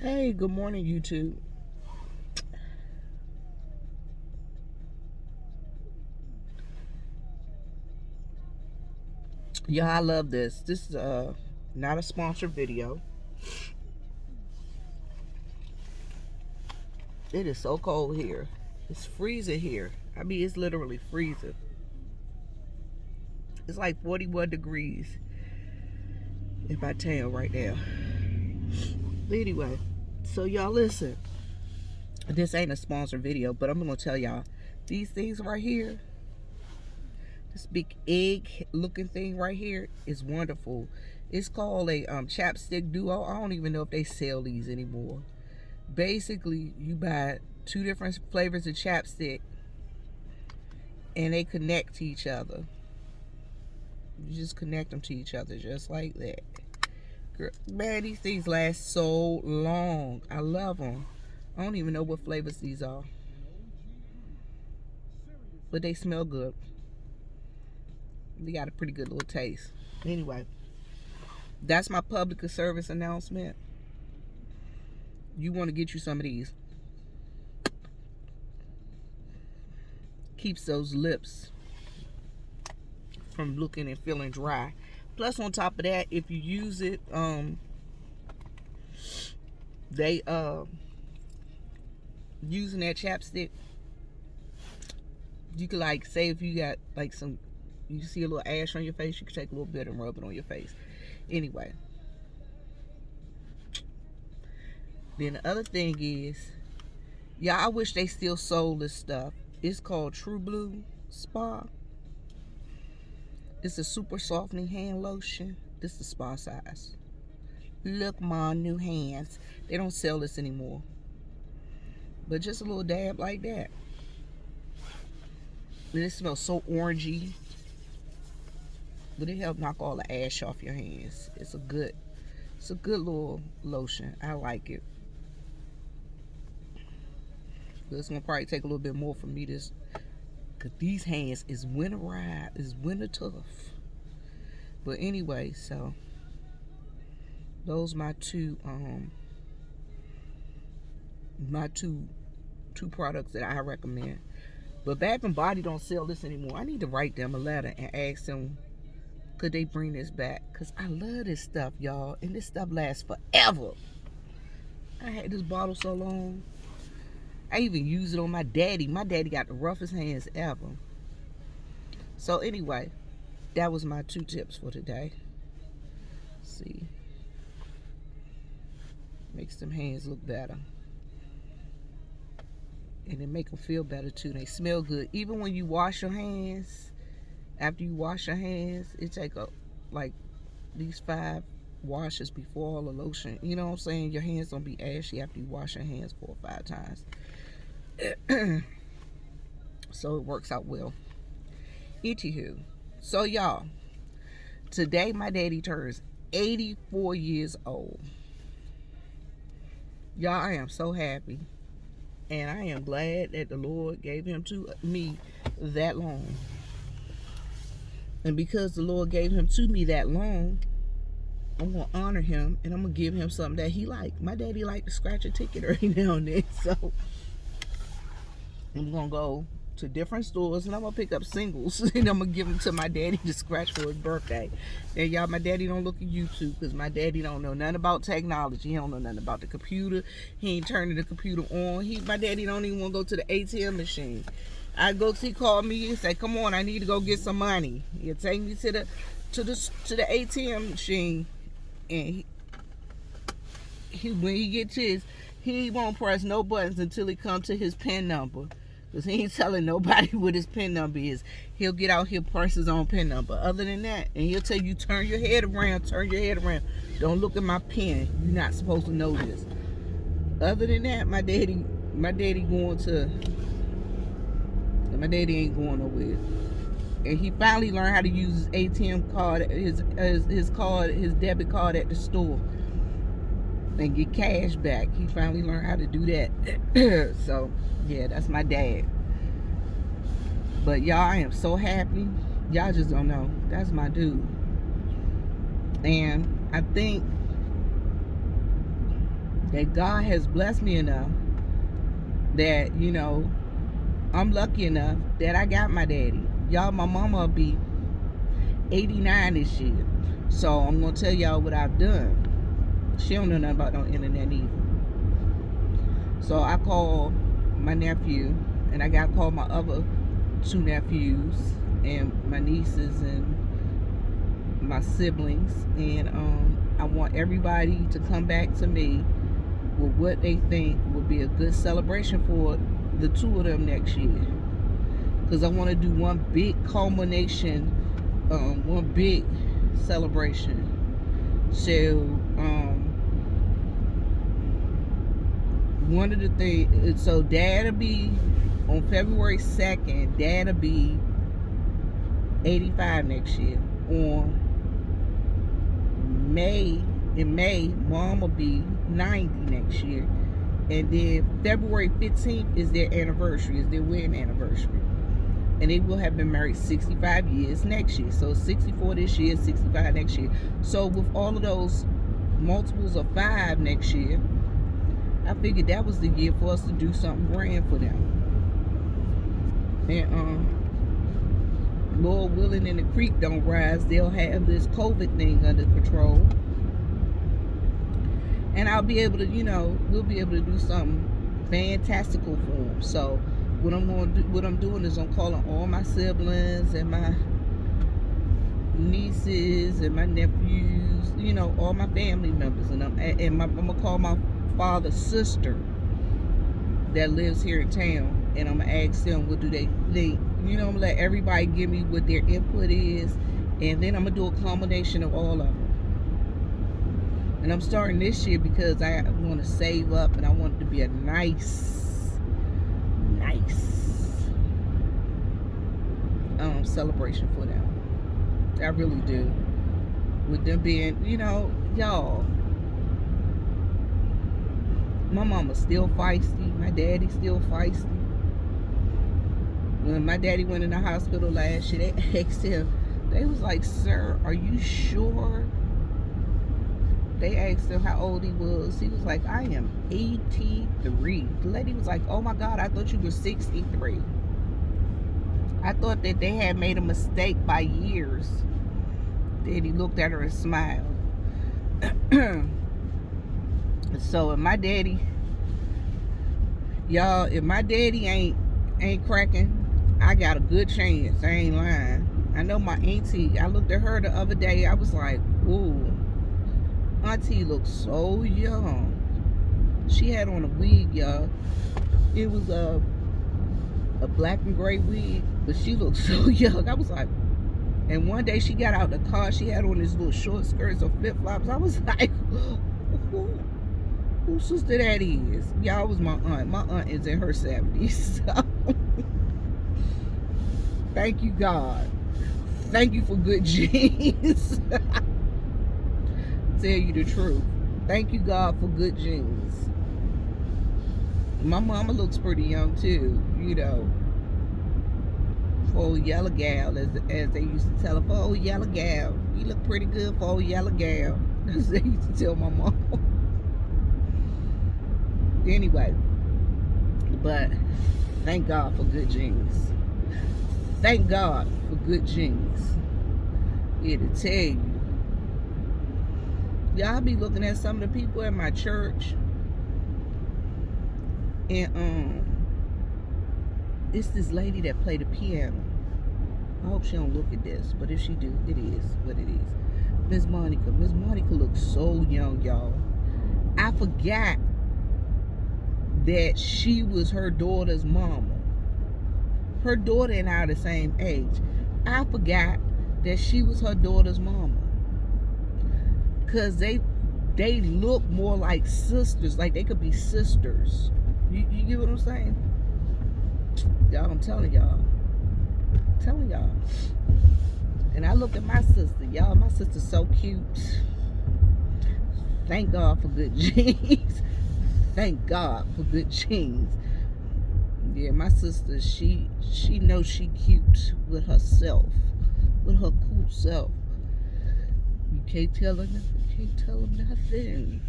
Hey, good morning, YouTube. Yeah, I love this. This is not a sponsored video. It is so cold here. It's freezing here. I mean, it's literally freezing. It's like 41 degrees in my town right now. Anyway, so y'all listen. This ain't a sponsored video, but I'm gonna tell y'all these things right here. This big egg looking thing right here is wonderful. It's called a chapstick duo. I don't even know if they sell these anymore. Basically, you buy two different flavors of chapstick and they connect to each other. You just connect them to each other just like that. Girl, man, these things last so long. I love them. I don't even know what flavors these are, but they smell good. They got a pretty good little taste. Anyway, that's my public service announcement. You want to get you some of these. Keeps those lips from looking and feeling dry. Plus, on top of that, if you use it, they using that chapstick, you could like say if you got like you see a little ash on your face, you can take a little bit and rub it on your face. Anyway, then the other thing is, yeah, I wish they still sold this stuff. It's called True Blue Spa. It's a super softening hand lotion. This is the spa size. Look, my new hands. They don't sell this anymore. But just a little dab like that. And it smells so orangey. But it helps knock all the ash off your hands. It's a good little lotion. I like it. But it's gonna probably take a little bit more for me to, cause these hands is winterized, is winter tough. But anyway, so those my two products that I recommend. But Bath and Body don't sell this anymore. I need to write them a letter and ask them, could they bring this back? Because I love this stuff, y'all. And this stuff lasts forever. I had this bottle so long. I even use it on my daddy. My daddy got the roughest hands ever. So anyway, that was my 2 tips for today. Let's see. Makes them hands look better. And it make them feel better too. They smell good. Even when you wash your hands, after you wash your hands, it take like these 5 washes before all the lotion. You know what I'm saying? Your hands don't be ashy after you wash your hands 4 or 5 times. So it works out well. Anywho, so y'all, today my daddy turns 84 years old. Y'all, I am so happy. And I am glad that the Lord gave him to me that long. And because the Lord gave him to me that long, I'm going to honor him and I'm going to give him something that he liked. My daddy liked to scratch a ticket every now and then. So I'm going to go to different stores and I'm going to pick up singles and I'm going to give them to my daddy to scratch for his birthday. And y'all, my daddy don't look at YouTube because my daddy don't know nothing about technology. He don't know nothing about the computer. He ain't turning the computer on. My daddy don't even want to go to the ATM machine. He called me and say, come on, I need to go get some money. He'll take me to the ATM machine, and when he gets he won't press no buttons until he comes to his PIN number. Because he ain't telling nobody what his PIN number is. He'll get out here, press his own PIN number. Other than that, and he'll tell you, turn your head around. Don't look at my PIN. You're not supposed to know this. Other than that, my daddy ain't going nowhere. And he finally learned how to use his ATM card, his debit card at the store, and get cash back. He finally learned how to do that. So yeah, that's my dad. But y'all, I am so happy. Y'all just don't know. That's my dude. And I think that God has blessed me enough that, you know, I'm lucky enough that I got my daddy. Y'all, my mama will be 89 this year. So I'm going to tell y'all what I've done. She don't know nothing about no internet either. So I called my nephew, and I got to call my other 2 nephews and my nieces and my siblings. And I want everybody to come back to me with what they think would be a good celebration for the 2 of them next year. Because I want to do one big culmination, one big celebration. So, one of the things, so Dad'll be, on February 2nd, Dad'll be 85 next year. In May, Mom will be 90 next year. And then February 15th is their anniversary, is their wedding anniversary. And they will have been married 65 years next year. So 64 this year, 65 next year. So with all of those multiples of 5 next year, I figured that was the year for us to do something grand for them. And Lord willing, and the creek don't rise, they'll have this COVID thing under control. And I'll be able to, you know, we'll be able to do something fantastical for them. So what I'm doing is I'm calling all my siblings and my nieces and my nephews, you know, all my family members, and I'm gonna call my father's sister that lives here in town, and I'm gonna ask them what do they think. You know, I'm gonna let everybody give me what their input is, and then I'm gonna do a combination of all of them. And I'm starting this year because I want to save up, and I want it to be a nice celebration for them. I really do. With them being, you know, y'all, my mama's still feisty. My daddy's still feisty. When my daddy went in the hospital last year, they asked him, they was like, "Sir, are you sure?" They asked him how old he was. He was like, "I am 83. The lady was like, "Oh my God, I thought you were 63. I thought that they had made a mistake by years." Then he looked at her and smiled. So if my daddy, y'all, if my daddy ain't cracking, I got a good chance. I ain't lying. I know my auntie, I looked at her the other day, I was like, ooh, auntie looks so young. She had on a wig, y'all. It was a black and gray wig, but she looked so young. I was like, and one day she got out the car, she had on these little short skirts or flip-flops. I was like, whose sister that is? Y'all, was my aunt. My aunt is in her 70s. So thank you, God. Thank you for good genes. Tell you the truth. Thank you, God, for good genes. My mama looks pretty young too, you know. For old yellow gal, as they used to tell her, for old yellow gal. You look pretty good for old yellow gal. As they used to tell my mom. Anyway, but thank God for good genes. Thank God for good genes. Here to tell you. Y'all be looking at some of the people at my church, and it's this lady that played the piano. I hope she don't look at this, but if she do, it is what it is. Miss Monica. Miss Monica looks so young, y'all. I forgot that she was her daughter's mama. Her daughter and I are the same age. I forgot that she was her daughter's mama. Cause they look more like sisters, like they could be sisters. You get what I'm saying? Y'all, I'm telling y'all. And I look at my sister, y'all. My sister's so cute. Thank God for good genes. Thank God for good genes. Yeah, my sister, she knows she cute with herself, with her cool self. You can't tell her nothing. You can't tell her nothing.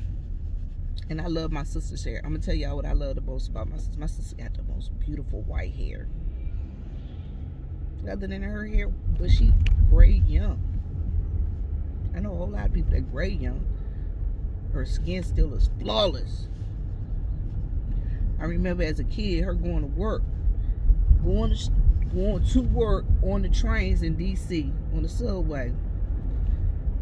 And I love my sister's hair. I'm gonna tell y'all what I love the most about my sister. My sister got the most beautiful white hair. Other than her hair, but she gray young. I know a whole lot of people that gray young. Her skin still is flawless. I remember as a kid, her going to work, going to work on the trains in DC on the subway,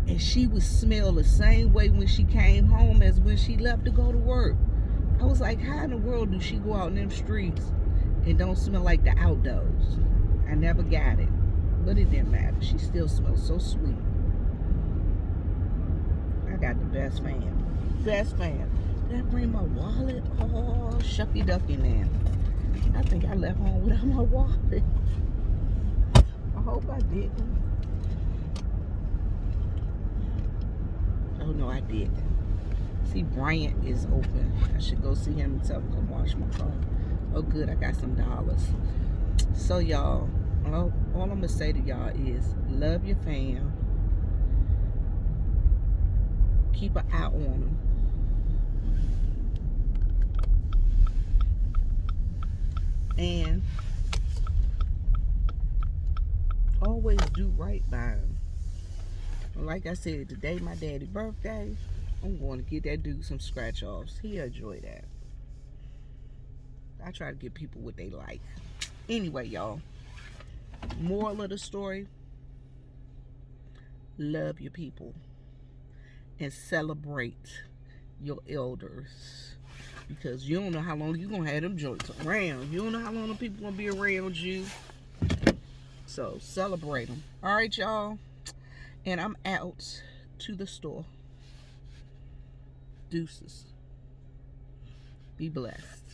and she would smell the same way when she came home as when she left to go to work. I was like, how in the world do she go out in them streets and don't smell like the outdoors? I never got it, but it didn't matter. She still smells so sweet. I got the best fan. Best fan. Did I bring my wallet? Oh, shucky ducky now. I think I left home without my wallet. I hope I didn't. Oh no, I did. See, Bryant is open. I should go see him and tell him to come wash my car. Oh good, I got some dollars. So y'all, all I'm gonna say to y'all is love your fam. Keep an eye on them. And always do right by them. Like I said, today my daddy's birthday. I'm going to get that dude some scratch offs. He'll enjoy that. I try to give people what they like. Anyway, y'all, moral of the story: love your people and celebrate your elders, because you don't know how long you're gonna have them joints around. You don't know how long the people gonna be around you. So celebrate them. All right, y'all. And I'm out to the store. Deuces. Be blessed.